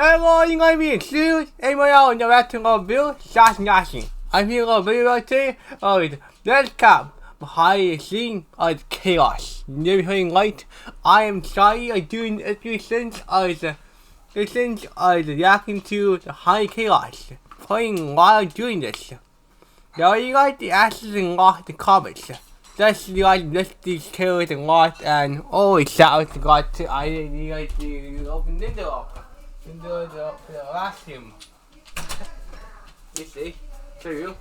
Hello, you guys being serious? Anyone else know that to Bill? Shot nothing. I'm here on video today of the cap behind the scene of chaos. Never hearing right. I am sorry I'm doing it since I was reacting to the high chaos. Playing while doing this. Now you like the answers and lost the comments. Just you like list these characters and lost and always shout out to God to I like to open the window up. Into the vacuum. You see? Show you.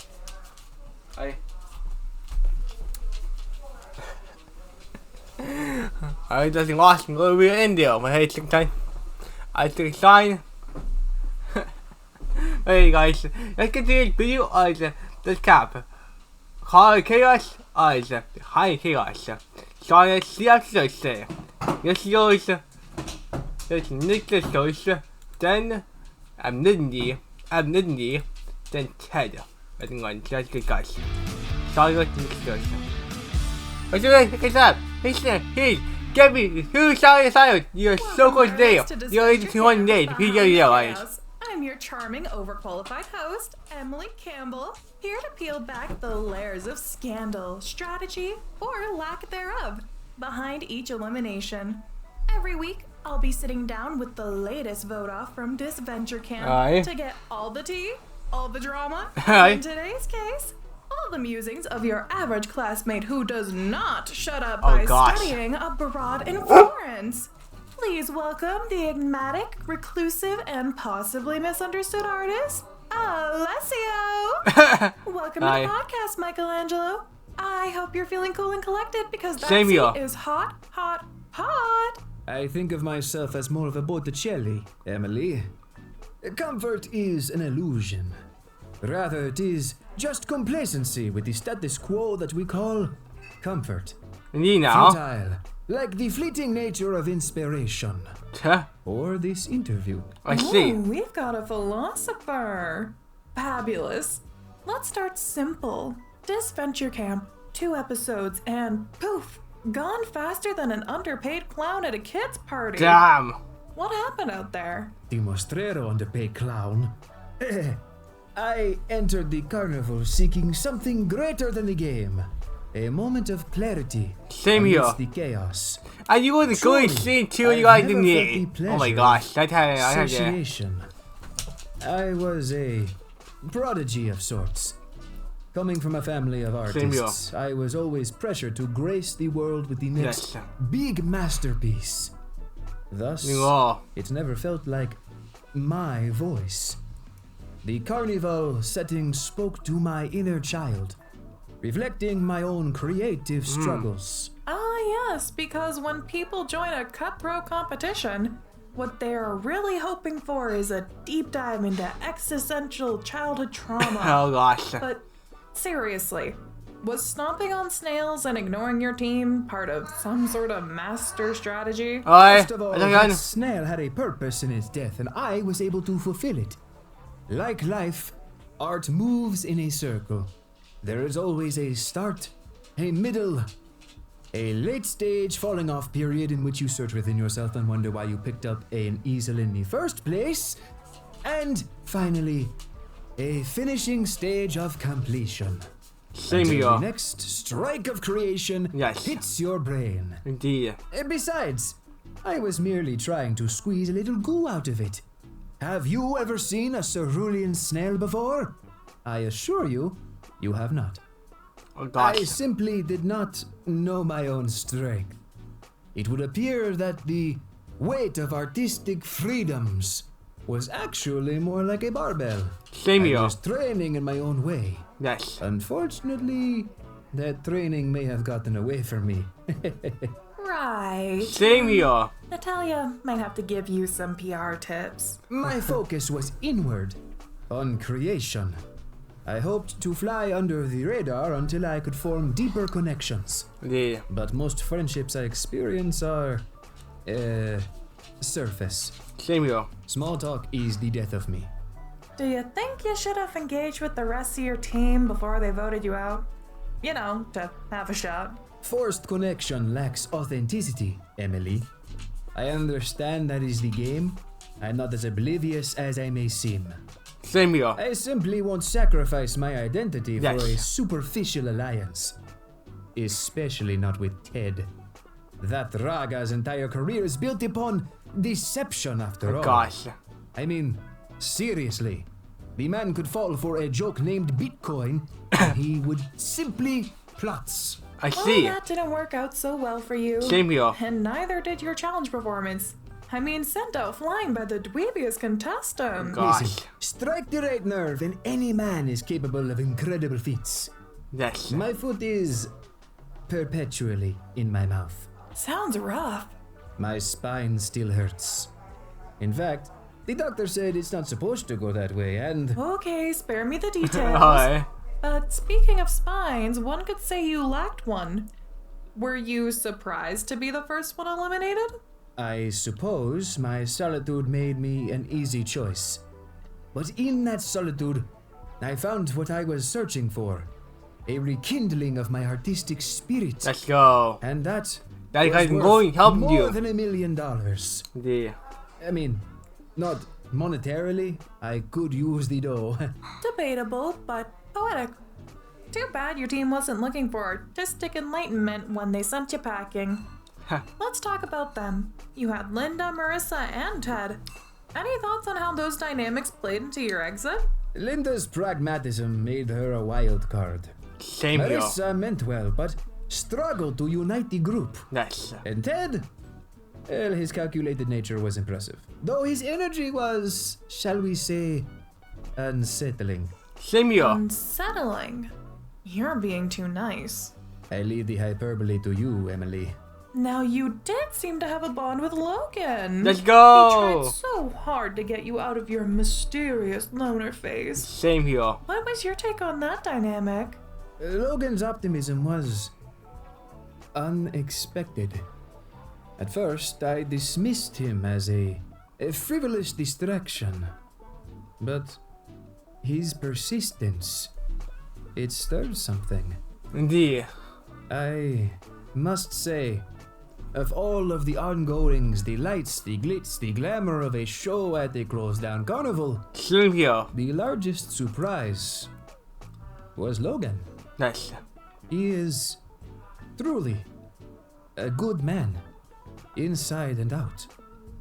I just lost a little bit in there, but hey, sometimes I took a sign. Hey guys, let's get to this video of the cap. High chaos is the high chaos. So let's see how to say. This goes. There's Nicholas goes. Then Amellie, then Ted. I think that's good guys. Sorry what the next goes. What's up? Hey, Gabby, who's silent? You're so close today. You're 200 days. I'm your charming, overqualified host, Amellie Campbell, here to peel back the layers of scandal, strategy, or lack thereof behind each elimination. Every week, I'll be sitting down with the latest vote off from Disventure camp to get all the tea, all the drama, and in today's case, all the musings of your average classmate who does not shut up by studying abroad in Florence. Please welcome the enigmatic, reclusive, and possibly misunderstood artist, Aleesio. Welcome to the podcast, Michelangelo. I hope you're feeling cool and collected because that seat is hot, hot, hot. I think of myself as more of a Botticelli, Amellie. Comfort is an illusion. Rather, it is just complacency with the status quo that we call comfort. Futile, like the fleeting nature of inspiration. Or this interview. I see. Ooh, we've got a philosopher. Fabulous. Let's start simple. Disventure camp, 2 episodes, and poof, gone faster than an underpaid clown at a kid's party. Damn. What happened out there? The mostrero underpaid clown. I entered the carnival seeking something greater than the game. A moment of clarity. Same here. The chaos. And you were the good scene too, you guys didn't need. Oh my gosh, I had association. I was a prodigy of sorts. Coming from a family of artists, I was always pressured to grace the world with the next big masterpiece. Thus, it never felt like my voice. The carnival setting spoke to my inner child, reflecting my own creative struggles. Ah yes, because when people join a cutthroat competition, what they're really hoping for is a deep dive into existential childhood trauma. Oh gosh. But seriously, was stomping on snails and ignoring your team part of some sort of master strategy? First of all, that snail had a purpose in its death, and I was able to fulfill it. Like life, art moves in a circle. There is always a start, a middle, a late stage falling off period in which you search within yourself and wonder why you picked up an easel in the first place, and finally, a finishing stage of completion. The next strike of creation hits your brain. Indeed. Besides, I was merely trying to squeeze a little goo out of it. Have you ever seen a cerulean snail before? I assure you, you have not. Oh gosh. I simply did not know my own strength. It would appear that the weight of artistic freedoms was actually more like a barbell. I was training in my own way. Yes. Unfortunately, that training may have gotten away from me. Right. Same here. Natalia might have to give you some PR tips. My focus was inward, on creation. I hoped to fly under the radar until I could form deeper connections. Yeah. But most friendships I experience are, surface. Same here. Small talk is the death of me. Do you think you should have engaged with the rest of your team before they voted you out? You know, to have a shot. Forced connection lacks authenticity, Amellie. I understand that is the game, I'm not as oblivious as I may seem. Same here. I simply won't sacrifice my identity for Yes. a superficial alliance. Especially not with Ted. That Raga's entire career is built upon deception after all. Gosh. I mean, seriously. The man could fall for a joke named Bitcoin, and he would simply plots. I Well, see. that didn't work out so well for you. Same here. And neither did your challenge performance. I mean, sent out flying by the dweebiest contestant. Gosh. Listen, strike the right nerve, and any man is capable of incredible feats. Yes. My foot is perpetually in my mouth. Sounds rough. My spine still hurts. In fact, the doctor said it's not supposed to go that way, and Okay, spare me the details. Alright. But speaking of spines, one could say you lacked one. Were you surprised to be the first one eliminated? I suppose my solitude made me an easy choice. But in that solitude, I found what I was searching for. A rekindling of my artistic spirit. Let's go. And that That was guy's worth going, helping more you. than $1 million. Yeah. I mean, not monetarily. I could use the dough. Debatable, but poetic. Too bad your team wasn't looking for artistic enlightenment when they sent you packing. Let's talk about them. You had Linda, Marissa, and Ted. Any thoughts on how those dynamics played into your exit? Linda's pragmatism made her a wild card. Same here. Marissa meant well, but struggled to unite the group. Nice. And Ted? Well, his calculated nature was impressive. Though his energy was, shall we say, unsettling. Same here. Unsettling. You're being too nice. I leave the hyperbole to you, Amellie. Now you did seem to have a bond with Logan. Let's He go. tried so hard to get you out of your mysterious loner phase. Same here. What was your take on that dynamic? Logan's optimism was unexpected. At first, I dismissed him as a frivolous distraction. But his persistence, it stirred something. Indeed. I must say, of all of the ongoings, the lights, the glitz, the glamour of a show at a closed-down carnival, Same here. the largest surprise was Logan. Nice. He is truly a good man, inside and out.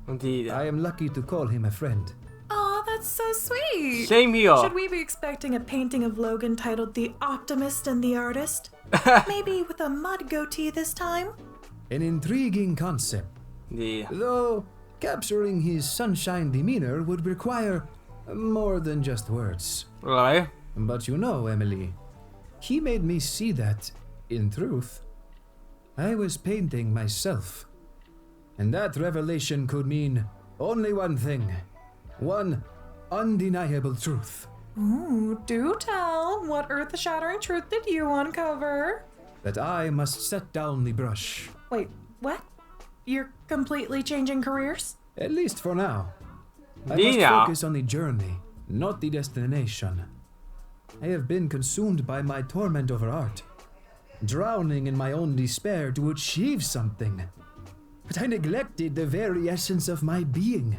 Indeed. I am lucky to call him a friend. Aw, that's so sweet. Same here. Should we be expecting a painting of Logan titled The Optimist and the Artist? Maybe with a mud goatee this time? An intriguing concept, Yeah. though capturing his sunshine demeanor would require more than just words. Alright. But you know, Amellie, he made me see that, in truth, I was painting myself. And that revelation could mean only one thing. One undeniable truth. Ooh, do tell. What earth-shattering truth did you uncover? That I must set down the brush. Wait, what? You're completely changing careers? At least for now. I must Yeah. focus on the journey, not the destination. I have been consumed by my torment over art, drowning in my own despair to achieve something. But I neglected the very essence of my being.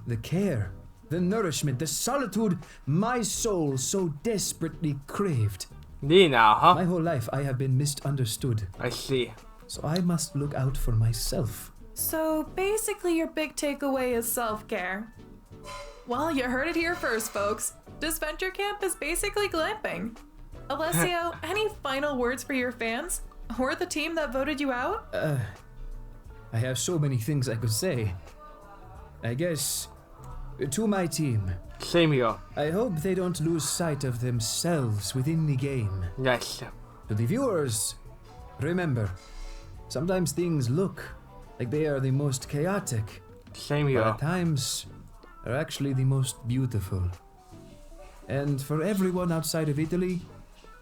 The care, the nourishment, the solitude my soul so desperately craved. Indeed now, huh? My whole life I have been misunderstood, I see. so I must look out for myself. So basically your big takeaway is self-care. Well, you heard it here first, folks. Disventure Camp is basically glamping. Aleesio, any final words for your fans? Or the team that voted you out? I have so many things I could say. I guess, to my team, Same here. I hope they don't lose sight of themselves within the game. Yes. To the viewers, remember, sometimes things look like they are the most chaotic, Same but here. at times are actually the most beautiful. And for everyone outside of Italy,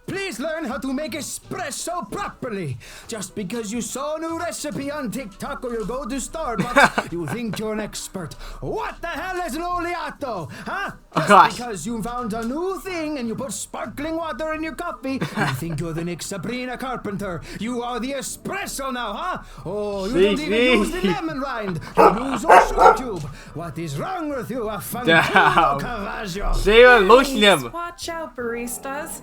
Please learn how to make espresso properly. Just because you saw a new recipe on TikTok or you go to Starbucks, you think you're an expert. What the hell is an oleato? Huh? Just gosh. because you found a new thing and you put sparkling water in your coffee, you think you're the next Sabrina Carpenter. You are the espresso now, huh? Oh, you don't even use the lemon rind. You use a sugar cube. What is wrong with you, a Damn. Cavaggio? Sarah loosen Please him. watch out, baristas.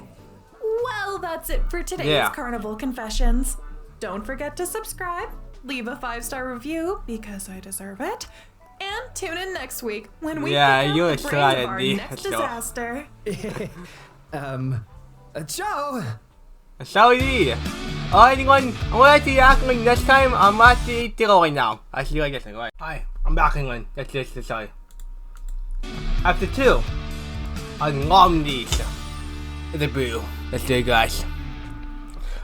Well, that's it for today's Yeah. Carnival Confessions. Don't forget to subscribe, leave a 5-star review because I deserve it, and tune in next week when we Yeah, pick out you're the brains of our excited, next so. disaster. Ciao. Sorry. Anyone, I want to ask me next time. I'm actually going now. I see you guys next time. Hi, I'm back again. That's just sorry. After 2, I love these. The boo. Let's do it, guys.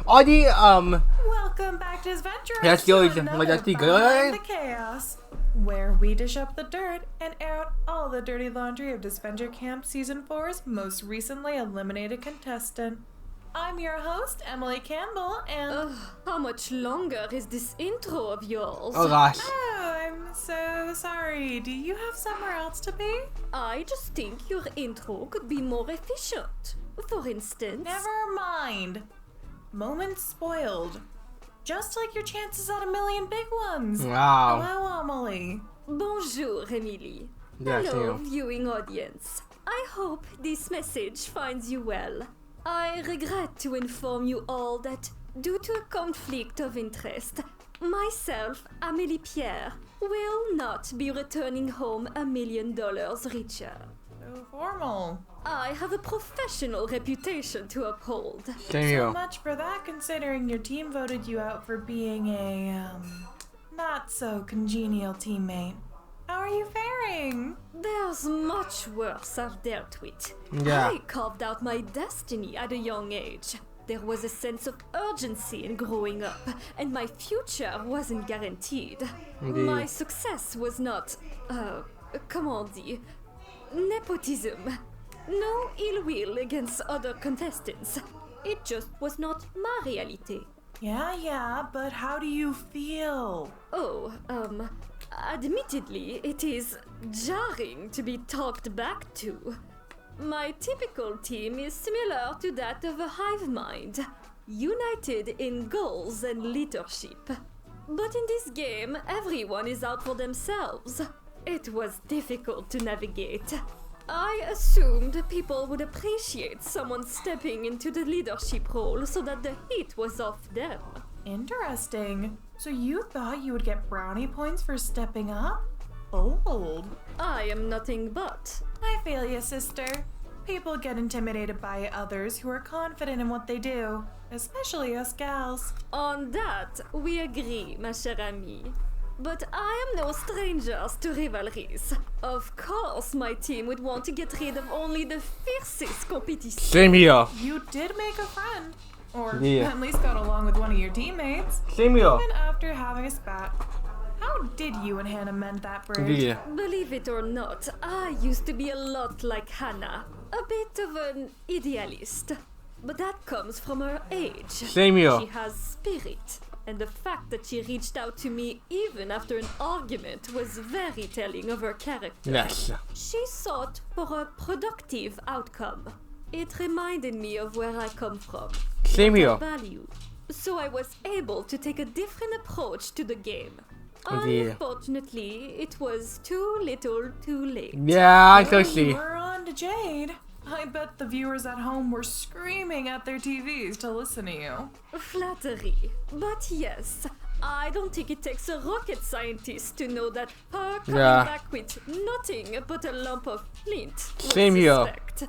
Welcome back to Disventure. Let's go. Another Let's do Behind good. the Chaos, where we dish up the dirt and air out all the dirty laundry of Disventure Camp Season 4's most recently eliminated contestant. I'm your host, Emily Campbell, and How much longer is this intro of yours? Oh gosh. oh, I'm so sorry. Do you have somewhere else to be? I just think your intro could be more efficient. For instance... Never mind. Moment spoiled. Just like your chances at a million big ones. Wow. Hello, Amelie. Bonjour, Emily. Yeah, Hello, see you. viewing audience. I hope this message finds you well. I regret to inform you all that, due to a conflict of interest, myself, Amélie Pierre, will not be returning home $1 million richer. So formal. I have a professional reputation to uphold. Same So here. much for that, considering your team voted you out for being a, not so congenial teammate. How are you faring? There's much worse I've dealt with. Yeah. I carved out my destiny at a young age. There was a sense of urgency in growing up, and my future wasn't guaranteed. Indeed. My success was not, comment dire, nepotism. No ill will against other contestants. It just was not my reality. Yeah, but how do you feel? Oh, admittedly, it is jarring to be talked back to. My typical team is similar to that of a hive mind, united in goals and leadership. But in this game, everyone is out for themselves. It was difficult to navigate. I assumed people would appreciate someone stepping into the leadership role so that the heat was off them. Interesting. So you thought you would get brownie points for stepping up? Bold. I am nothing but. I feel you, sister. People get intimidated by others who are confident in what they do, especially us gals. On that, we agree, ma chère amie. But I am no strangers to rivalries. Of course, my team would want to get rid of only the fiercest competition. Same here. You did make a friend. Or Yeah. at least got along with one of your teammates. Same here. Even after having a spat. How did you and Hannah mend that bridge? Yeah. Believe it or not, I used to be a lot like Hannah. A bit of an idealist. But that comes from her age. Same here. She has spirit. And the fact that she reached out to me even after an argument was very telling of her character. Yes. She sought for a productive outcome. It reminded me of where I come from. Same here. Value. So I was able to take a different approach to the game. Indeed. Unfortunately, it was too little too late. Yeah, I can Well, see. you were on to Jade. I bet the viewers at home were screaming at their TVs to listen to you. Flattery. But yes, I don't think it takes a rocket scientist to know that her coming Yeah. back with nothing but a lump of flint was Same here. suspect.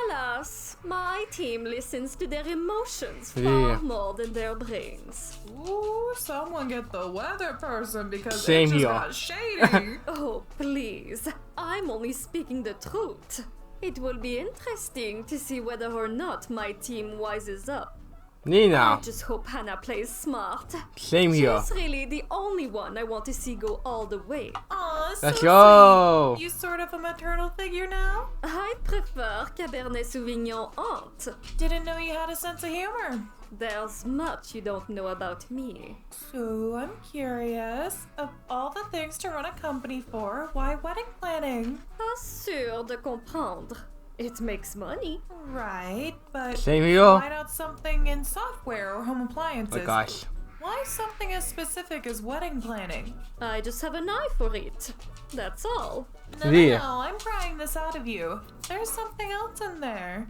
Alas, my team listens to their emotions far Yeah. more than their brains. Ooh, someone get the weather person because Same it just here. got shady. Oh, please. I'm only speaking the truth. It will be interesting to see whether or not my team wises up. Nina. I just hope Hannah plays smart. Same here. She's really the only one I want to see go all the way. Aw, so Let's go. sweet. You sort of a maternal figure now? I prefer Cabernet Sauvignon Aunt. Didn't know you had a sense of humor. There's much you don't know about me. So I'm curious, of all the things to run a company for, why wedding planning? Pas sûr de comprendre. It makes money. Right, but Same here. why not something in software or home appliances? Oh gosh. Why something as specific as wedding planning? I just have an eye for it. That's all. No, Yeah. no, I'm prying this out of you. There's something else in there.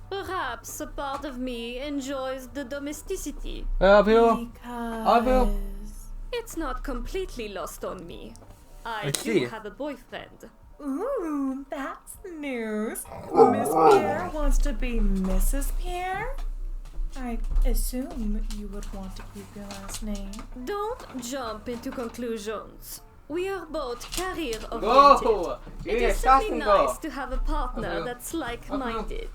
Perhaps a part of me enjoys the domesticity. Up here. Because... It's not completely lost on me. I Let's do see. have a boyfriend. Ooh, that's news. Miss Pierre wants to be Mrs. Pierre? I assume you would want to keep your last name. Don't jump into conclusions. We are both career oriented. Go. It is simply nice to have a partner that's like-minded.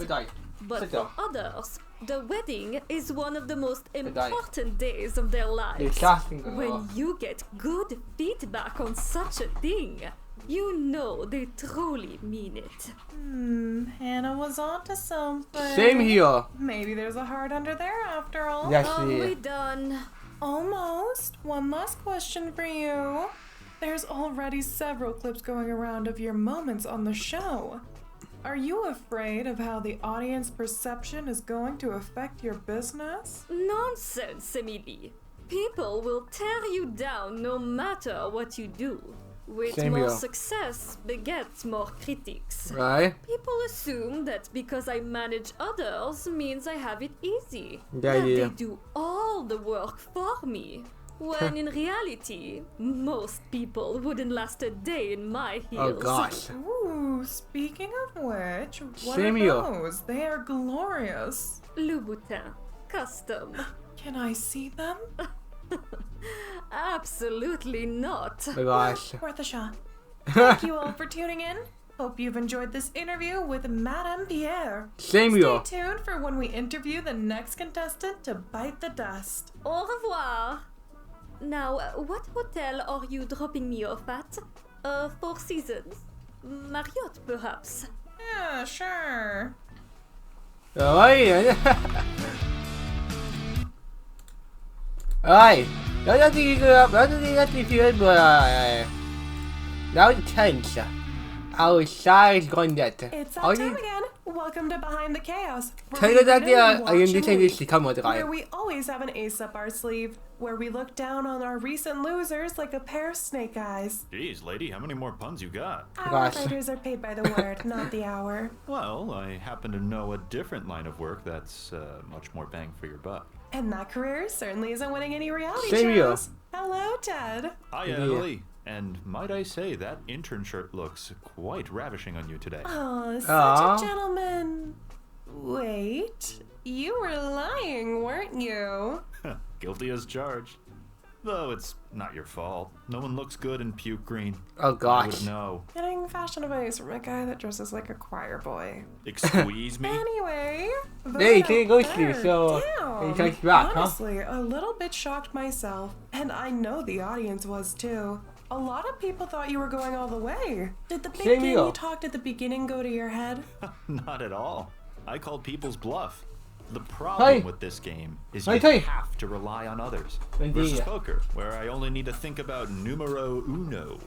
But Sit for down. others, the wedding is one of the most important days of their lives. Disgusting. When you get good feedback on such a thing, you know they truly mean it. Hannah was onto something. Same here. Maybe there's a heart under there after all. Yes, Are we yeah. Oh, done? Almost. One last question for you. There's already several clips going around of your moments on the show. Are you afraid of how the audience perception is going to affect your business? Nonsense, Amellie. People will tear you down no matter what you do. With Same more here. success begets more critics. Right? People assume that because I manage others means I have it easy. Yeah, that yeah. they do all the work for me. When in reality, most people wouldn't last a day in my heels. Oh gosh. Ooh, speaking of which, what Same are here. those? They are glorious. Louboutin. Custom. Can I see them? Absolutely not. Oh gosh. Worth a shot. Thank you all for tuning in. Hope you've enjoyed this interview with Madame Pierre. Same Stay here. tuned for when we interview the next contestant to bite the dust. Au revoir. Now, what hotel are you dropping me off at? Four Seasons? Marriott, perhaps? Yeah, sure. Oj. Oj. Jag tycker att det är fel bara. Det var intense. Outside grundet. It's that time again. Welcome to Behind the Chaos. Tänk att jag Watch and inte Lead, tänkte komma till where dig. we always have an ace up our sleeve, where we look down on our recent losers like a pair of snake eyes. Geez, lady, how many more puns you got? Our Gosh. writers are paid by the word, not the hour. Well, I happen to know a different line of work that's much more bang for your buck. And that career certainly isn't winning any reality Same here. shows. Hello, Ted. Hi, Yeah. Amellie. And might I say, that intern shirt looks quite ravishing on you today. Oh, such Aw. a gentleman. Wait, you were lying, weren't you? Guilty as charged. Though it's not your fault. No one looks good in puke green. Oh I would gosh. know. Getting fashion advice from a guy that dresses like a choir boy. Excuse me? Anyway, Hey, vote can't out go through, there. so Damn. you take it back, huh? Honestly, a little bit shocked myself, and I know the audience was too. A lot of people thought you were going all the way. Did the big Same game here. you talked at the beginning go to your head? Not at all. I called people's bluff. The problem Hey. with this game is Hey, you hey. have to rely on others. Indeed. Versus poker, where I only need to think about numero uno.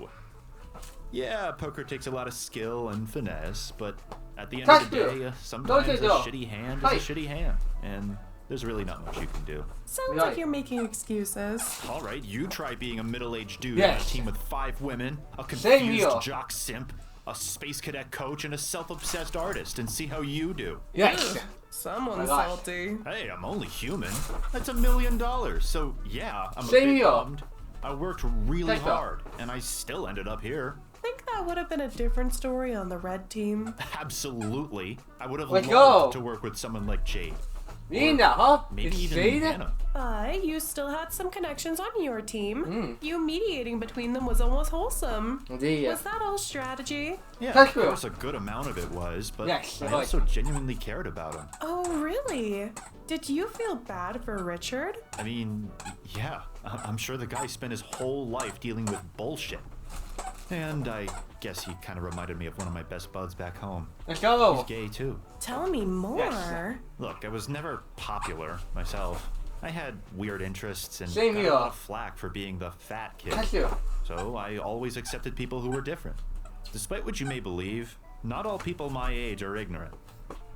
Yeah, poker takes a lot of skill and finesse, but at the end of the Touch day, you. sometimes Don't a you go. shitty hand Hey. is a shitty hand, and there's really not much you can do. Sounds Right. like you're making excuses. All right, you try being a middle-aged dude Yes. on a team with 5 women, a Same here. confused jock simp, a space cadet coach, and a self-obsessed artist, and see how you do. Yes. Someone's gosh. salty. Hey, I'm only human. That's $1 million. So yeah, I'm Same a bit here. bummed. I worked really Thanks, though. hard, and I still ended up here. Think that would have been a different story on the red team. Absolutely. I would have Let's loved go. to work with someone like Jade. Nina, huh? Maybe You even see that? Hannah. But you still had some connections on your team. You mediating between them was almost wholesome. Indeed. Was that all strategy? Yeah, That's of true. course a good amount of it was, but Yes, I right. also genuinely cared about him. Oh, really? Did you feel bad for Richard? I mean, yeah, I'm sure the guy spent his whole life dealing with bullshit. And I guess he kind of reminded me of one of my best buds back home. Let's go. He's gay too. Tell me more. Yes. Look, I was never popular myself. I had weird interests and Same got here. a lot of flack for being the fat kid. That's you. So I always accepted people who were different. Despite what you may believe, not all people my age are ignorant.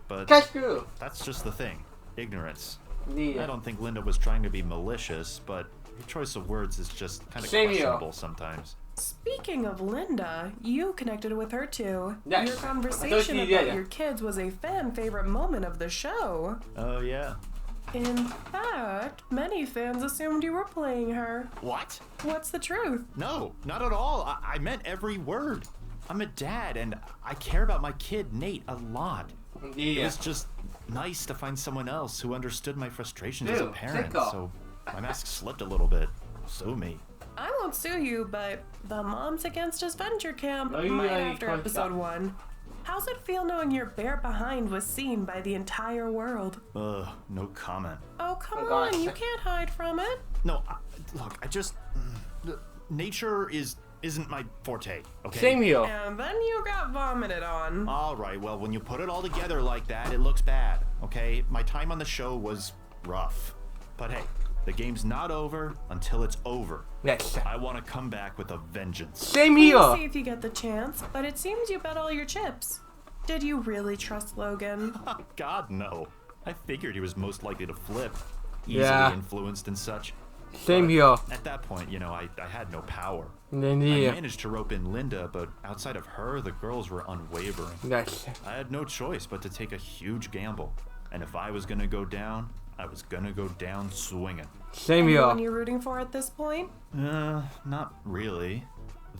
But That's you. that's just the thing. Ignorance. Indeed. I don't think Linda was trying to be malicious, but her choice of words is just kind of Same here. questionable sometimes. Speaking of Linda, you connected with her too. Yes. Your I thought conversation you about did. your kids was a fan favorite moment of the show. Oh, yeah. In fact, many fans assumed you were playing her. What? What's the truth? No, not at all. I meant every word. I'm a dad, and I care about my kid, Nate, a lot. It Indeed. was just nice to find someone else who understood my frustrations as a Ew, parent, sicko. so my mask slipped a little bit. Sue me. I won't sue you, but the Moms Against Disventure camp Oh, might yeah, after you episode can't 1. How's it feel knowing your bare behind was seen by the entire world? Ugh, no comment. Oh, come Oh, gosh. on, you can't hide from it. No, look, I just... nature isn't my forte, okay? Same here. And then you got vomited on. All right, well, when you put it all together like that, it looks bad, okay? My time on the show was rough. But hey, the game's not over until it's over. Yes. I want to come back with a vengeance. Same We'll see here. if you get the chance, but it seems you bet all your chips. Did you really trust Logan? God, no. I figured he was most likely to flip. Easily Yeah. influenced and such. Same here. At that point, you know, I had no power. I Indeed. managed to rope in Linda, but outside of her, the girls were unwavering. Yes. I had no choice but to take a huge gamble. And if I was gonna go down, I was gonna go down swinging. Same Anyone here. you're rooting for at this point? Not really.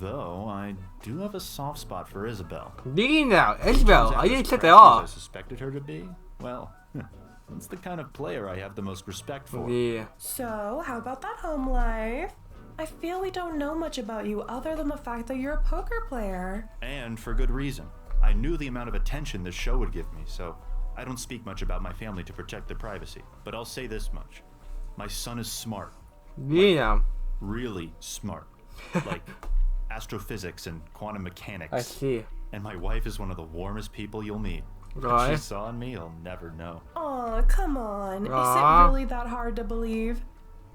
Though, I do have a soft spot for Isabel. Indeed now. Isabel, Turns out I as didn't set crafty that as I off. suspected her to be. Well, that's the kind of player I have the most respect for. Yeah. So, how about that home life? I feel we don't know much about you other than the fact that you're a poker player. And for good reason. I knew the amount of attention this show would give me, so I don't speak much about my family to protect their privacy. But I'll say this much. My son is smart. Indeed now. Really smart. Like astrophysics and quantum mechanics. I see. And my wife is one of the warmest people you'll meet. What she Right. saw in me, you'll never know. Aw, come on. Is Aw. it really that hard to believe?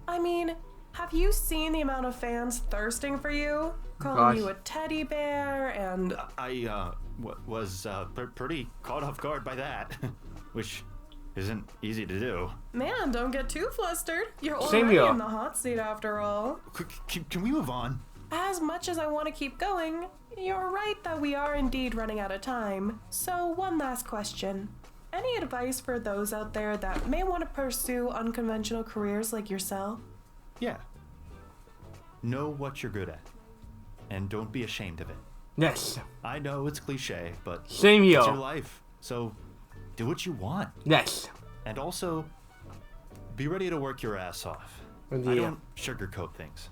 I mean, have you seen the amount of fans thirsting for you? Calling Gosh. you a teddy bear and... I was pretty caught off guard by that, which isn't easy to do. Man, don't get too flustered. You're Same already here. in the hot seat after all. Can we move on? As much as I want to keep going, you're right that we are indeed running out of time. So, one last question. Any advice for those out there that may want to pursue unconventional careers like yourself? Yeah. Know what you're good at, and don't be ashamed of it. Yes. I know it's cliche, but Same it's your here. life, so do what you want. Yes. And also, be ready to work your ass off. I Indeed. don't sugarcoat things.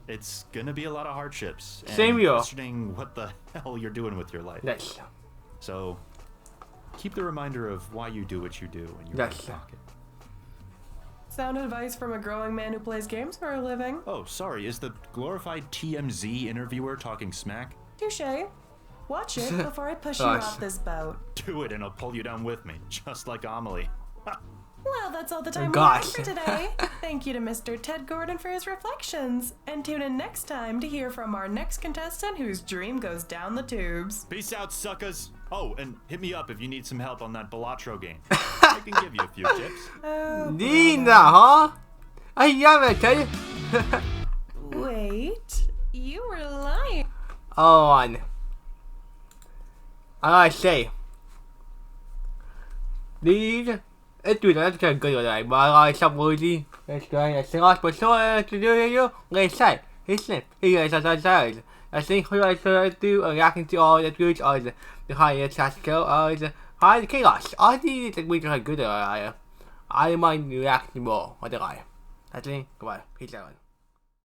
It's gonna be a lot of hardships. And Same here. questioning what the hell you're doing with your life. Yes. So, keep the reminder of why you do what you do in your back Yes. pocket. Sound advice from a growing man who plays games for a living. Oh, sorry, is the glorified TMZ interviewer talking smack? Touche. Watch it before I push you Gosh. off this boat. Do it and I'll pull you down with me, just like Amellie. Well, that's all the time we Gosh. have for today. Thank you to Mr. Ted Gordon for his reflections. And tune in next time to hear from our next contestant whose dream goes down the tubes. Peace out, suckers. Oh, and hit me up if you need some help on that Balatro game. I can give you a few tips. Oh, Indeed now, huh? I love it, tell you. wait. You were lying. On. I say. These. It's good, that's good rồi, mà xong rồi đi. It's going to sing out, but so to do you, they say, he's slip. He is as I said. I think who I do reacting to all the goods or the higher task skill or the high chaos. I think we are good. I might react more. What the guy? I think, goodbye. Peace out.